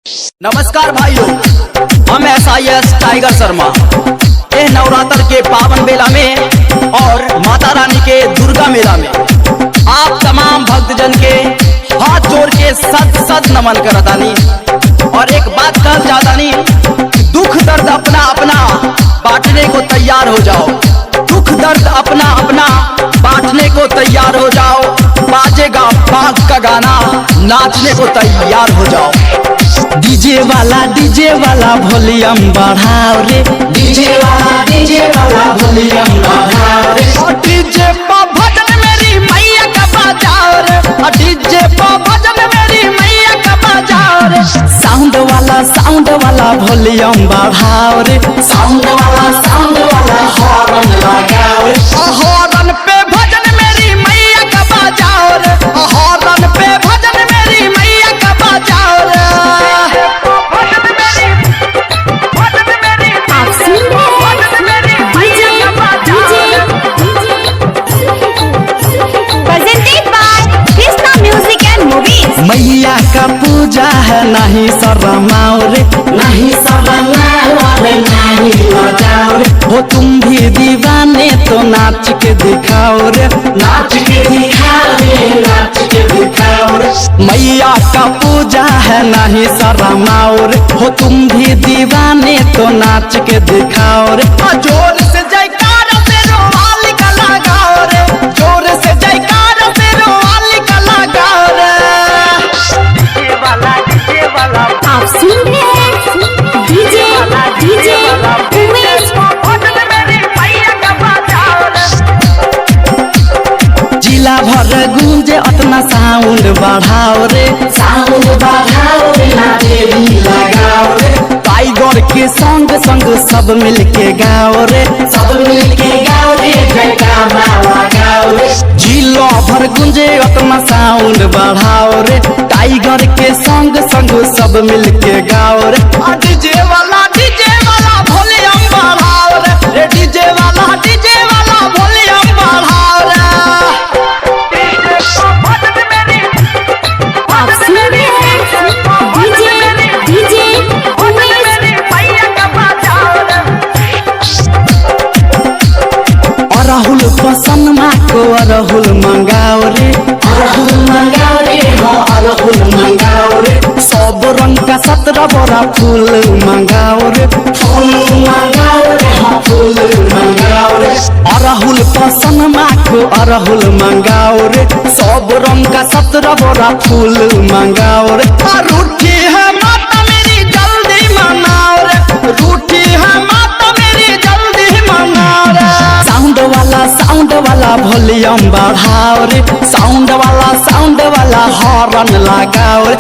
नमस्कार भाइयों, हम SIS टाइगर शर्मा यह नवरात्र के पावन मेला में और माता रानी के दुर्गा मेला में आप तमाम भक्तजन के हाथ जोड़ के सद सद नमन करतानी। और एक बात कहना चाहतानी, दुख दर्द अपना अपना बांटने को तैयार हो जाओ। दुख दर्द अपना अपना बांटने को तैयार हो जाओ। बाजेगा बाघ का गाना, नाचने को तैयार हो जाओ। डीजे वाला वॉल्यूम बढ़ाओ रे। डीजे वाला वॉल्यूम बढ़ाओ रे। और डीजे पर भजन मेरी मैया का बजाओ रे। और डीजे पर भजन मेरी मैया का बजाओ रे। साउंड वाला वॉल्यूम बढ़ाओ रे। साउंड वाला हॉर्न लगाओ रे। हॉर्न पे भजन मेरी मैया का बजाओ रे। हॉर्न पे भजन मेरी मैया का बजाओ रे। मैया का पूजा है, नहीं शर्माओ रे। नहीं शर्माओ रे, नहीं लजाओ रे। हो तुम भी दीवाने तो नाच के दिखाओ रे। नाच के दिखाओ रे, नाच के दिखाओ रे। मैया का पूजा है, नहीं शर्माओ रे। हो तुम भी दीवाने तो नाच के दिखाओ रे। जोर से जयकारा से रोवाली का लगाओ रे। जोर से जयकारा से रोवाली का लगाओ रे। आप सुन रहे हैं डीजे उमेश। जिला भर गूंजे अपना साउंड बढ़ाओ रे। साउंड बढ़ाओ रे, नाचे भी लगाओ रे। टाइगर के संग संग सब मिलके गाओ रे। सब मिलके गाओ रे, जयकारा लगाओ रे। जिला भर गूंजे अपना साउंड बढ़ाओ रे। टाइगर के संग संग सब मिलके गाओ रे। डीजे वाला वॉल्यूम बढ़ाओ रे। डीजे वाला वॉल्यूम बढ़ाओ रे। आप सुन रहे हैं डीजे उमेश। अरहुल पसंद माँ को अरहुल मंगाओ रे। अरहुल मंगाओ रे, हाँ अरहुल मंगाओ रे। सब रंग का 17 बड़ा फूल मंगाओ रे। फूल मंगाओ रे, हाँ फूल मंगाओ रे। अरहुल पसंद माँ को अरहुल मंगाओ रे। सब रंग का 17 बड़ा फूल मंगाओ रे। रूठी है माता मेरी जल्दी मनाओ रे। रूठी है माता मेरी जल्दी मनाओ रे। साउंड वाला वॉल्यूम बढ़ाओ रे। साउंड वाला हॉर्न लगाओ रे।